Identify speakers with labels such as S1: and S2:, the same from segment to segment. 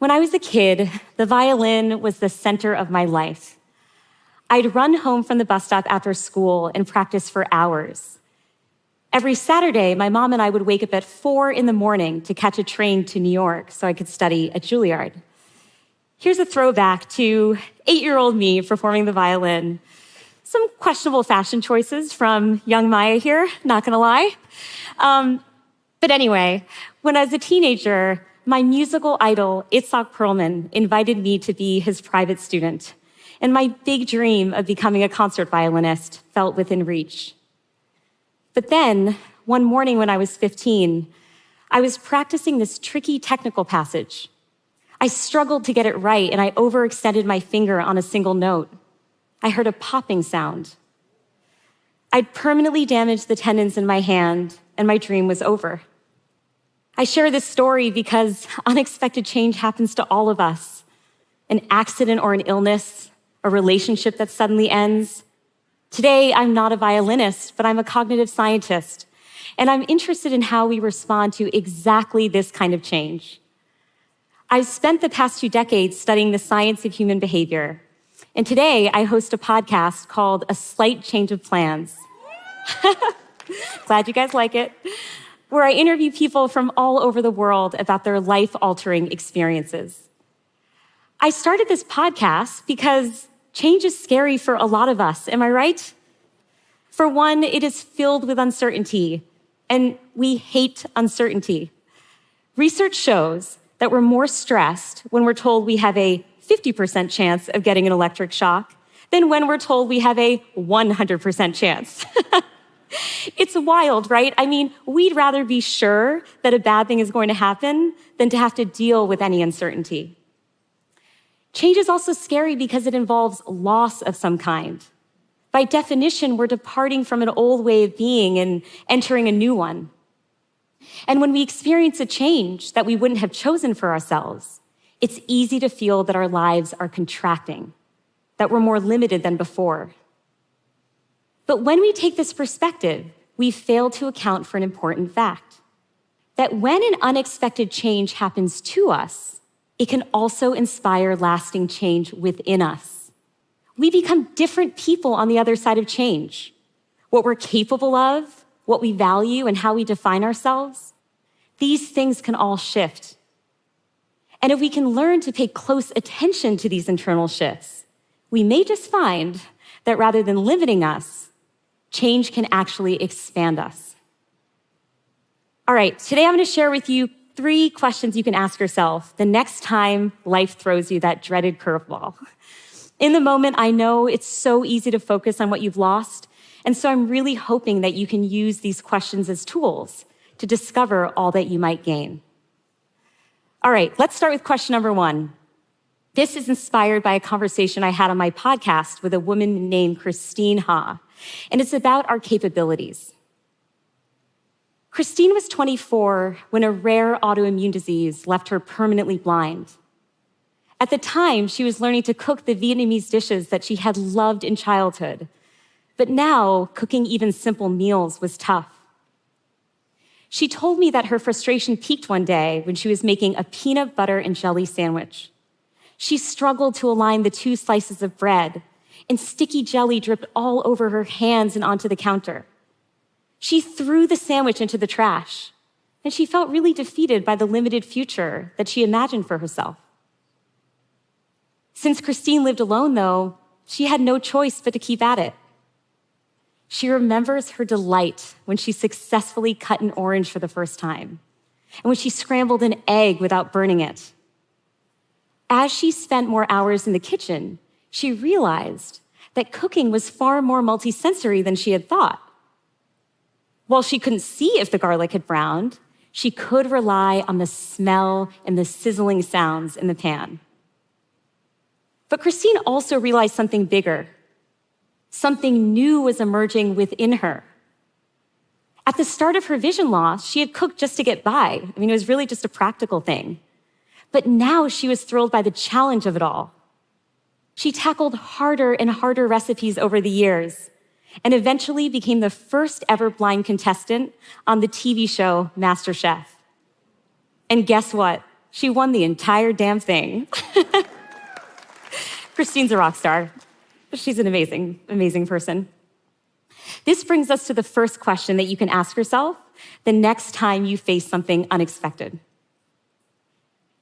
S1: When I was a kid, the violin was the center of my life. I'd run home from the bus stop after school and practice for hours. Every Saturday, my mom and I would wake up at 4 in the morning to catch a train to New York so I could study at Juilliard. Here's a throwback to 8-year-old me performing the violin. Some questionable fashion choices from young Maya here, not gonna lie. But anyway, when I was a teenager, my musical idol, Itzhak Perlman, invited me to be his private student, and my big dream of becoming a concert violinist felt within reach. But then, one morning when I was 15, I was practicing this tricky technical passage. I struggled to get it right, and I overextended my finger on a single note. I heard a popping sound. I'd permanently damaged the tendons in my hand, and my dream was over. I share this story because unexpected change happens to all of us. An accident or an illness, a relationship that suddenly ends. Today, I'm not a violinist, but I'm a cognitive scientist, and I'm interested in how we respond to exactly this kind of change. I've spent the past 2 decades studying the science of human behavior, and today I host a podcast called A Slight Change of Plans. Glad you guys like it. Where I interview people from all over the world about their life-altering experiences. I started this podcast because change is scary for a lot of us, am I right? For one, it is filled with uncertainty, and we hate uncertainty. Research shows that we're more stressed when we're told we have a 50% chance of getting an electric shock than when we're told we have a 100% chance. It's wild, right? I mean, we'd rather be sure that a bad thing is going to happen than to have to deal with any uncertainty. Change is also scary because it involves loss of some kind. By definition, we're departing from an old way of being and entering a new one. And when we experience a change that we wouldn't have chosen for ourselves, it's easy to feel that our lives are contracting, that we're more limited than before. But when we take this perspective, we fail to account for an important fact, that when an unexpected change happens to us, it can also inspire lasting change within us. We become different people on the other side of change. What we're capable of, what we value, and how we define ourselves, these things can all shift. And if we can learn to pay close attention to these internal shifts, we may just find that rather than limiting us, change can actually expand us. All right, today I'm going to share with you 3 questions you can ask yourself the next time life throws you that dreaded curveball. In the moment, I know it's so easy to focus on what you've lost, and so I'm really hoping that you can use these questions as tools to discover all that you might gain. All right, let's start with question number 1. This is inspired by a conversation I had on my podcast with a woman named Christine Ha, and it's about our capabilities. Christine was 24 when a rare autoimmune disease left her permanently blind. At the time, she was learning to cook the Vietnamese dishes that she had loved in childhood, but now cooking even simple meals was tough. She told me that her frustration peaked one day when she was making a peanut butter and jelly sandwich. She struggled to align the 2 slices of bread, and sticky jelly dripped all over her hands and onto the counter. She threw the sandwich into the trash, and she felt really defeated by the limited future that she imagined for herself. Since Christine lived alone, though, she had no choice but to keep at it. She remembers her delight when she successfully cut an orange for the first time, and when she scrambled an egg without burning it. As she spent more hours in the kitchen, she realized that cooking was far more multisensory than she had thought. While she couldn't see if the garlic had browned, she could rely on the smell and the sizzling sounds in the pan. But Christine also realized something bigger. Something new was emerging within her. At the start of her vision loss, she had cooked just to get by. I mean, it was really just a practical thing. But now she was thrilled by the challenge of it all. She tackled harder and harder recipes over the years and eventually became the first ever blind contestant on the TV show MasterChef. And guess what? She won the entire damn thing. Christine's a rock star. She's an amazing, amazing person. This brings us to the first question that you can ask yourself the next time you face something unexpected.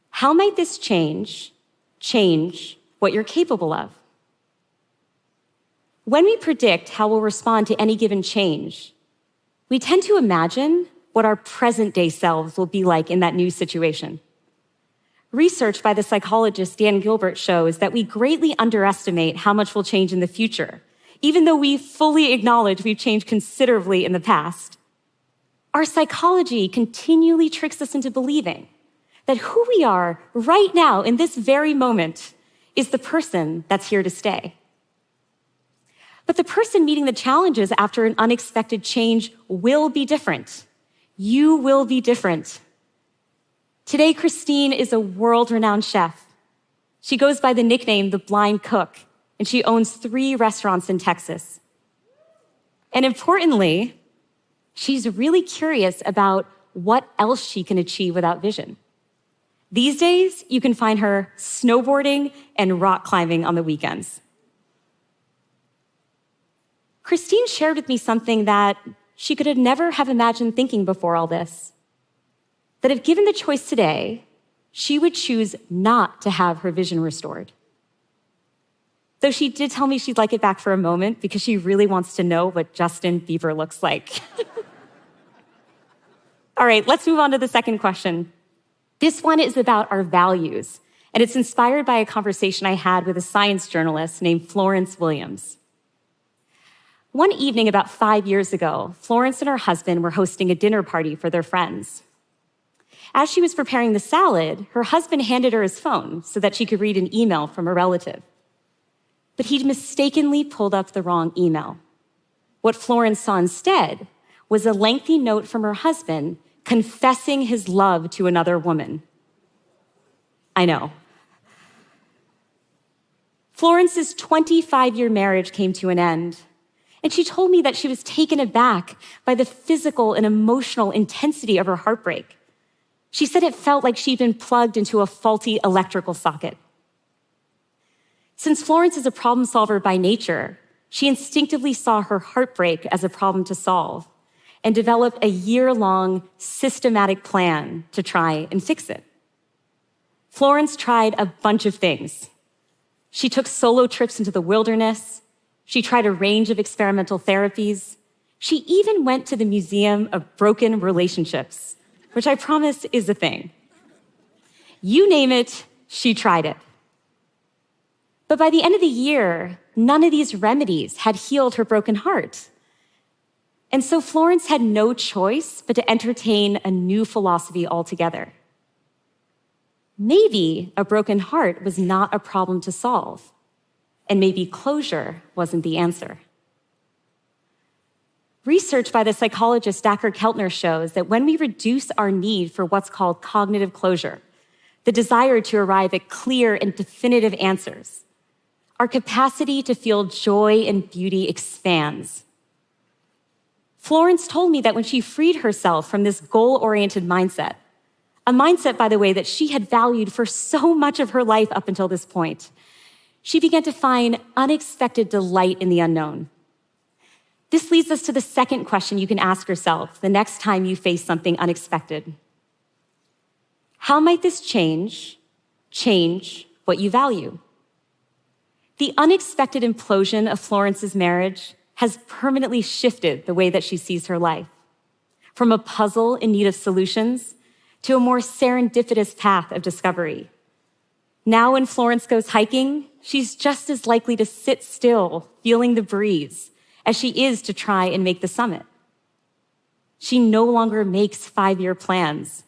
S1: How might this change what you're capable of? When we predict how we'll respond to any given change, we tend to imagine what our present-day selves will be like in that new situation. Research by the psychologist Dan Gilbert shows that we greatly underestimate how much will change in the future, even though we fully acknowledge we've changed considerably in the past. Our psychology continually tricks us into believing that who we are right now in this very moment is the person that's here to stay. But the person meeting the challenges after an unexpected change will be different. You will be different. Today, Christine is a world-renowned chef. She goes by the nickname The Blind Cook, and she owns 3 restaurants in Texas. And importantly, she's really curious about what else she can achieve without vision. These days, you can find her snowboarding and rock climbing on the weekends. Christine shared with me something that she could have never have imagined thinking before all this. That if given the choice today, she would choose not to have her vision restored. Though she did tell me she'd like it back for a moment because she really wants to know what Justin Bieber looks like. All right, let's move on to the second question. This one is about our values, and it's inspired by a conversation I had with a science journalist named Florence Williams. One evening about 5 years ago, Florence and her husband were hosting a dinner party for their friends. As she was preparing the salad, her husband handed her his phone so that she could read an email from a relative. But he'd mistakenly pulled up the wrong email. What Florence saw instead was a lengthy note from her husband confessing his love to another woman. I know. Florence's 25-year marriage came to an end. And she told me that she was taken aback by the physical and emotional intensity of her heartbreak. She said it felt like she'd been plugged into a faulty electrical socket. Since Florence is a problem solver by nature, she instinctively saw her heartbreak as a problem to solve and developed a year-long systematic plan to try and fix it. Florence tried a bunch of things. She took solo trips into the wilderness. She tried a range of experimental therapies. She even went to the Museum of Broken Relationships, which I promise is a thing. You name it, she tried it. But by the end of the year, none of these remedies had healed her broken heart. And so Florence had no choice but to entertain a new philosophy altogether. Maybe a broken heart was not a problem to solve. And maybe closure wasn't the answer. Research by the psychologist Dacher Keltner shows that when we reduce our need for what's called cognitive closure, the desire to arrive at clear and definitive answers, our capacity to feel joy and beauty expands. Florence told me that when she freed herself from this goal-oriented mindset, a mindset, by the way, that she had valued for so much of her life up until this point, she began to find unexpected delight in the unknown. This leads us to the second question you can ask yourself the next time you face something unexpected. How might this change what you value? The unexpected implosion of Florence's marriage has permanently shifted the way that she sees her life, from a puzzle in need of solutions to a more serendipitous path of discovery. Now when Florence goes hiking, she's just as likely to sit still, feeling the breeze, as she is to try and make the summit. She no longer makes 5-year plans.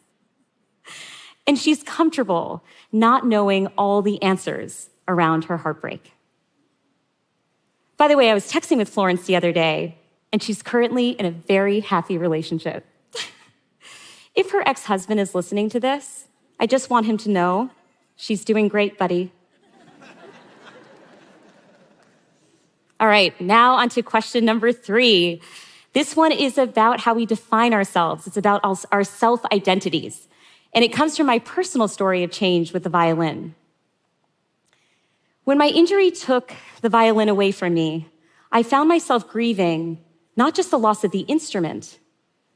S1: And she's comfortable not knowing all the answers around her heartbreak. By the way, I was texting with Florence the other day, and she's currently in a very happy relationship. If her ex-husband is listening to this, I just want him to know she's doing great, buddy. All right, now on to question number 3. This one is about how we define ourselves. It's about our self-identities and it comes from my personal story of change with the violin. When my injury took the violin away from me, I found myself grieving not just the loss of the instrument,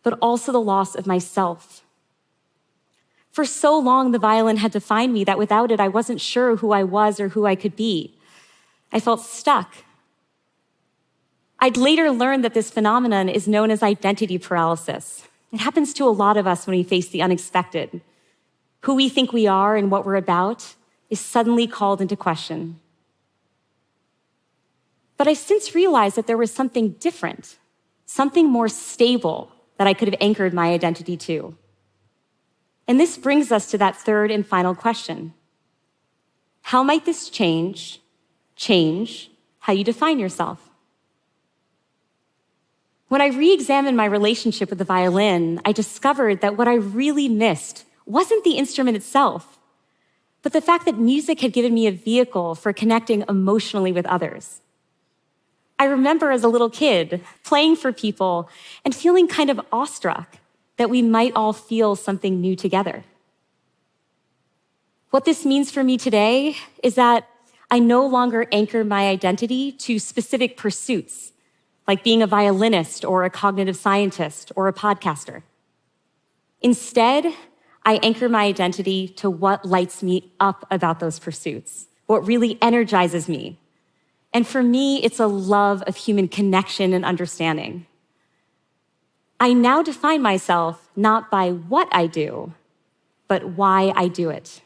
S1: but also the loss of myself. For so long, the violin had defined me that without it, I wasn't sure who I was or who I could be. I felt stuck. I'd later learned that this phenomenon is known as identity paralysis. It happens to a lot of us when we face the unexpected. Who we think we are and what we're about is suddenly called into question. But I've since realized that there was something different, something more stable that I could have anchored my identity to. And this brings us to that third and final question. How might this change how you define yourself? When I re-examined my relationship with the violin, I discovered that what I really missed wasn't the instrument itself, but the fact that music had given me a vehicle for connecting emotionally with others. I remember as a little kid playing for people and feeling kind of awestruck that we might all feel something new together. What this means for me today is that I no longer anchor my identity to specific pursuits, like being a violinist or a cognitive scientist or a podcaster. Instead, I anchor my identity to what lights me up about those pursuits, what really energizes me. And for me, it's a love of human connection and understanding. I now define myself not by what I do, but why I do it.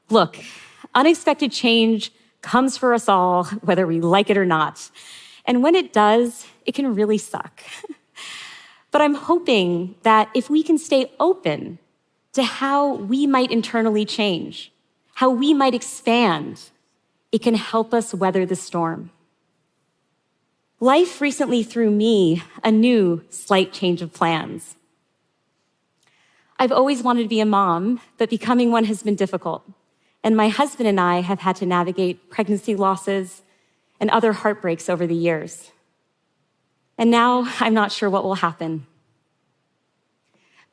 S1: Look, unexpected change comes for us all, whether we like it or not. And when it does, it can really suck. But I'm hoping that if we can stay open to how we might internally change, how we might expand, it can help us weather the storm. Life recently threw me a new slight change of plans. I've always wanted to be a mom, but becoming one has been difficult. And my husband and I have had to navigate pregnancy losses and other heartbreaks over the years. And now I'm not sure what will happen.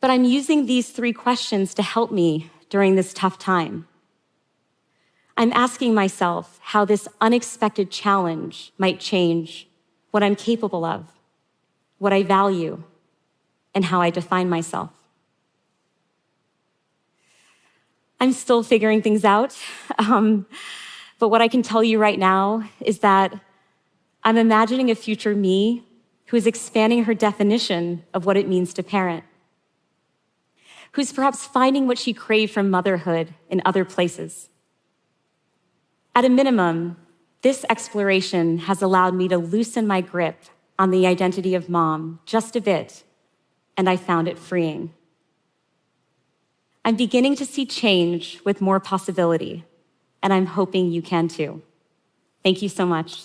S1: But I'm using these 3 questions to help me during this tough time. I'm asking myself how this unexpected challenge might change what I'm capable of, what I value, and how I define myself. I'm still figuring things out, but what I can tell you right now is that I'm imagining a future me who is expanding her definition of what it means to parent, who's perhaps finding what she craved from motherhood in other places. At a minimum, this exploration has allowed me to loosen my grip on the identity of mom just a bit, and I found it freeing. I'm beginning to see change with more possibility, and I'm hoping you can too. Thank you so much.